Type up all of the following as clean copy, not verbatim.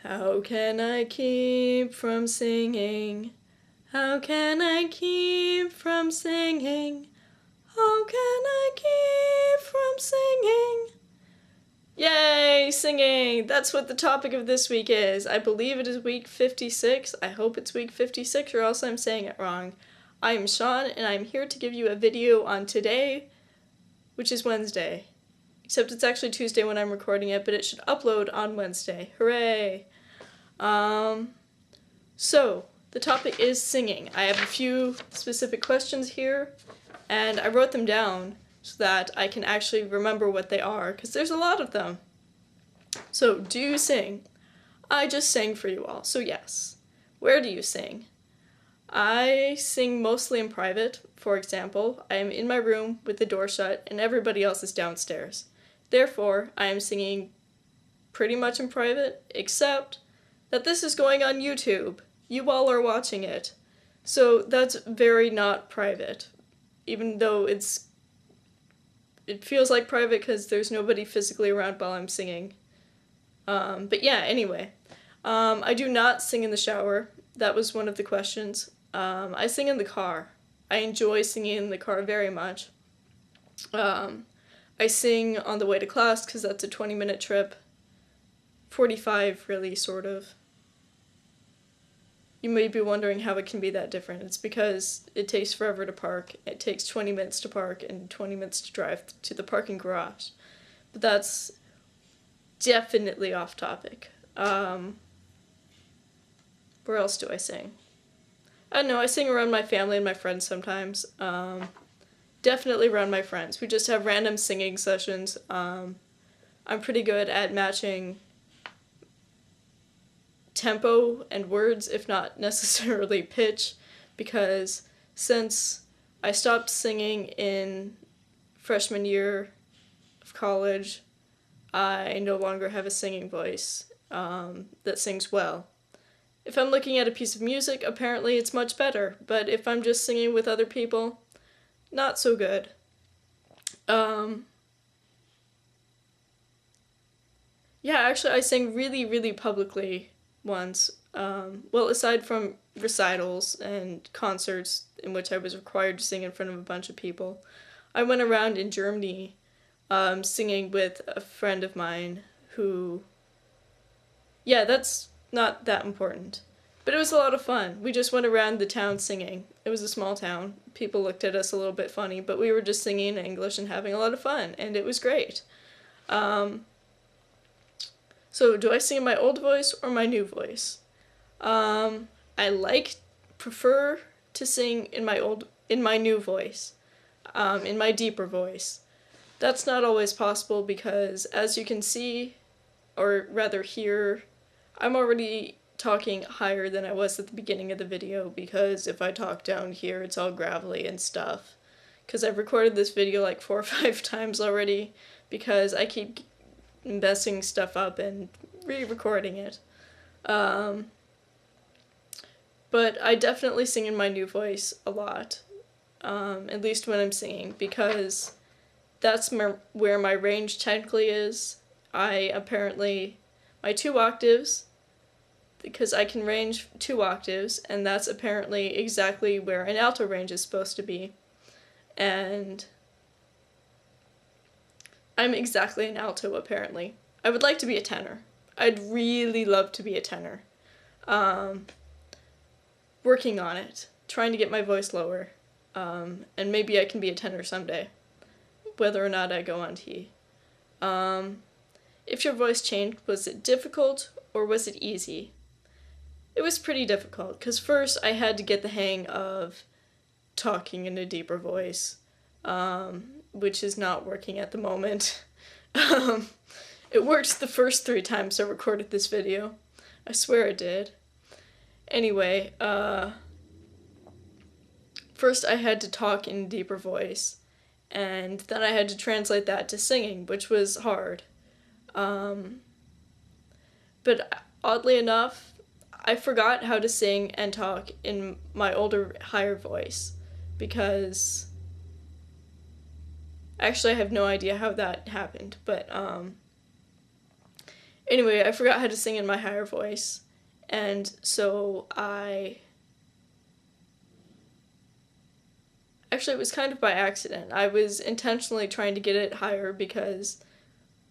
How can I keep from singing? How can I keep from singing? How can I keep from singing? Yay, singing! That's what the topic of this week is. I believe it is week 56. I hope it's week 56 or else I'm saying it wrong. I am Sean and I'm here to give you a video on today, which is Wednesday. Except it's actually Tuesday when I'm recording it, but it should upload on Wednesday. Hooray! So, the topic is singing. I have a few specific questions here, and I wrote them down so that I can actually remember what they are, because there's a lot of them. So, do you sing? I just sang for you all, so yes. Where do you sing? I sing mostly in private. For example, I am in my room with the door shut and everybody else is downstairs. Therefore, I am singing pretty much in private, except that this is going on YouTube. You all are watching it. So that's very not private, even though it feels like private because there's nobody physically around while I'm singing. But yeah, anyway. I do not sing in the shower. That was one of the questions. I sing in the car. I enjoy singing in the car very much. I sing on the way to class because that's a 20-minute trip. 45, really, sort of. You may be wondering how it can be that different. It's because it takes forever to park. It takes 20 minutes to park and 20 minutes to drive to the parking garage. But that's definitely off topic. Where else do I sing? I don't know, I sing around my family and my friends sometimes. Definitely around my friends. We just have random singing sessions. I'm pretty good at matching tempo and words, if not necessarily pitch, because since I stopped singing in freshman year of college, I no longer have a singing voice that sings well. If I'm looking at a piece of music, apparently it's much better, but if I'm just singing with other people, not so good. Yeah, actually I sang really, really publicly once. Well, aside from recitals and concerts in which I was required to sing in front of a bunch of people, I went around in Germany singing with a friend of mine who... Yeah, that's not that important. But it was a lot of fun. We just went around the town singing. It was a small town. People looked at us a little bit funny, but we were just singing in English and having a lot of fun, and it was great. So do I sing in my old voice or my new voice? I prefer to sing in my new voice, in my deeper voice. That's not always possible because, as you can see, or rather hear, I'm already talking higher than I was at the beginning of the video, because if I talk down here it's all gravelly and stuff. Because I've recorded this video like 4 or 5 times already, because I keep messing stuff up and re-recording it. But I definitely sing in my new voice a lot, at least when I'm singing, because that's where my range technically is. My 2 octaves, because I can range 2 octaves, and that's apparently exactly where an alto range is supposed to be. And I'm exactly an alto, apparently. I would like to be a tenor. I'd really love to be a tenor. Working on it, trying to get my voice lower, and maybe I can be a tenor someday, whether or not I go on T. If your voice changed, was it difficult or was it easy? It was pretty difficult, because first I had to get the hang of talking in a deeper voice, which is not working at the moment. It worked the first 3 times I recorded this video. I swear it did. Anyway, first I had to talk in a deeper voice, and then I had to translate that to singing, which was hard. But oddly enough, I forgot how to sing and talk in my older, higher voice, because actually I have no idea how that happened, but Anyway, I forgot how to sing in my higher voice, and so actually, it was kind of by accident. I was intentionally trying to get it higher because,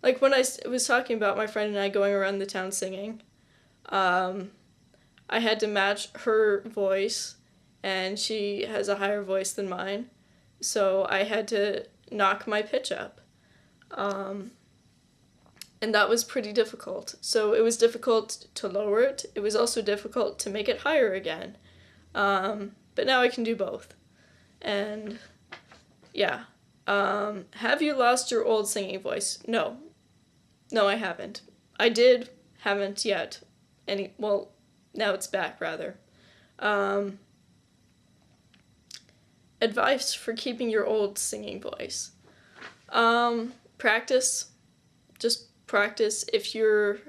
like, when I was talking about my friend and I going around the town singing, I had to match her voice, and she has a higher voice than mine, so I had to knock my pitch up. And that was pretty difficult. So it was difficult to lower it. It was also difficult to make it higher again. But now I can do both. And yeah. Have you lost your old singing voice? No. No, I haven't. I did, haven't yet. Well, now it's back, rather. Advice for keeping your old singing voice. Practice. Just practice. If you're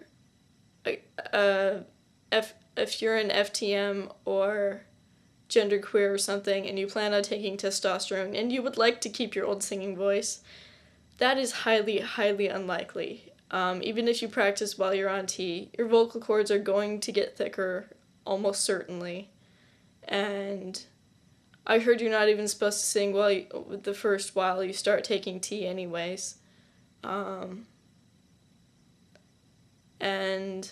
if you're an FTM or genderqueer or something and you plan on taking testosterone and you would like to keep your old singing voice, that is highly, highly unlikely. Even if you practice while you're on T, your vocal cords are going to get thicker, almost certainly. And I heard you're not even supposed to sing the first while you start taking T anyways. And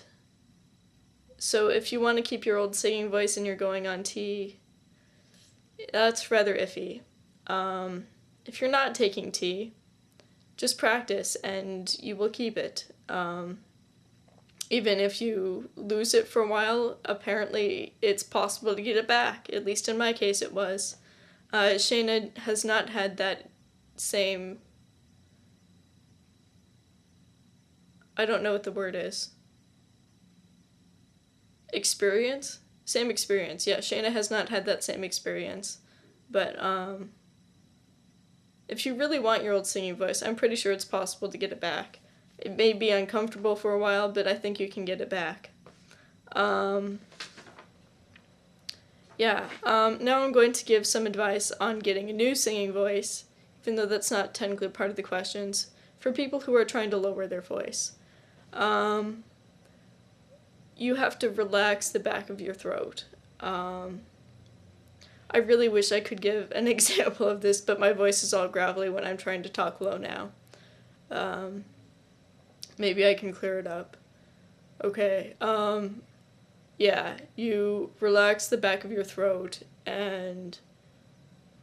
so if you want to keep your old singing voice and you're going on T, that's rather iffy. If you're not taking T, just practice and you will keep it. Even if you lose it for a while, apparently it's possible to get it back. At least in my case it was. Shayna has not had that same... I don't know what the word is. Experience? Same experience. Yeah, Shayna has not had that same experience. But, if you really want your old singing voice, I'm pretty sure it's possible to get it back. It may be uncomfortable for a while, but I think you can get it back. Now I'm going to give some advice on getting a new singing voice, even though that's not technically part of the questions, for people who are trying to lower their voice. You have to relax the back of your throat. I really wish I could give an example of this, but my voice is all gravelly when I'm trying to talk low now. Maybe I can clear it up. Okay, you relax the back of your throat and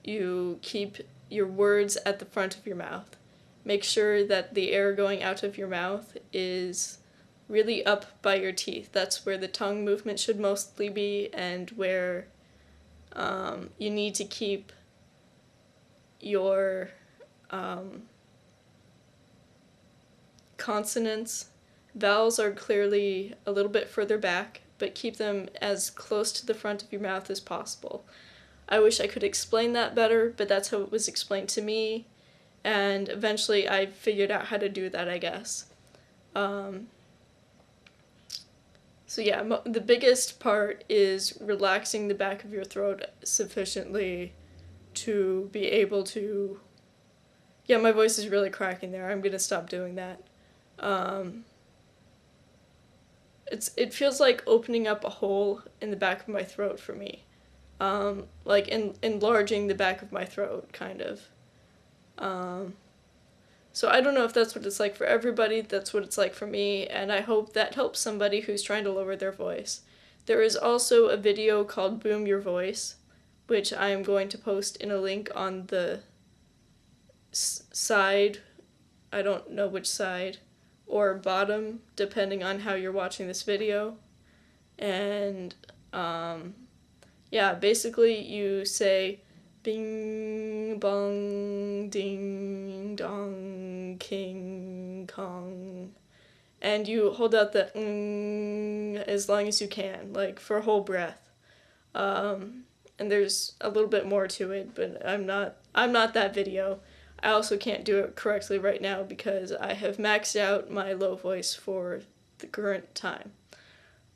you keep your words at the front of your mouth. Make sure that the air going out of your mouth is really up by your teeth. That's where the tongue movement should mostly be, and where you need to keep your consonants. Vowels are clearly a little bit further back, but keep them as close to the front of your mouth as possible. I wish I could explain that better, but that's how it was explained to me, and eventually I figured out how to do that, I guess. So yeah, the biggest part is relaxing the back of your throat sufficiently to be able to... Yeah, my voice is really cracking there. I'm gonna stop doing that. It feels like opening up a hole in the back of my throat for me. Like enlarging the back of my throat, kind of. So I don't know if that's what it's like for everybody, that's what it's like for me, and I hope that helps somebody who's trying to lower their voice. There is also a video called Boom Your Voice, which I am going to post in a link on the side, I don't know which side, or bottom, depending on how you're watching this video. And, basically you say, bing, bong, ding, dong, king, kong. And you hold out the as long as you can, like for a whole breath. And there's a little bit more to it, but I'm not that video. I also can't do it correctly right now because I have maxed out my low voice for the current time.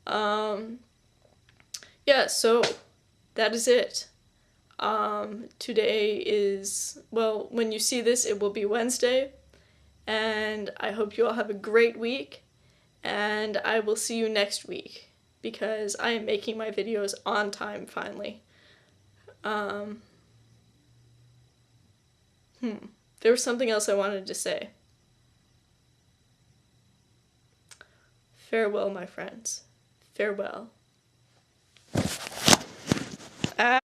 So that is it. Today is, well, when you see this, it will be Wednesday, and I hope you all have a great week, and I will see you next week because I am making my videos on time finally. There was something else I wanted to say. Farewell, my friends. Farewell.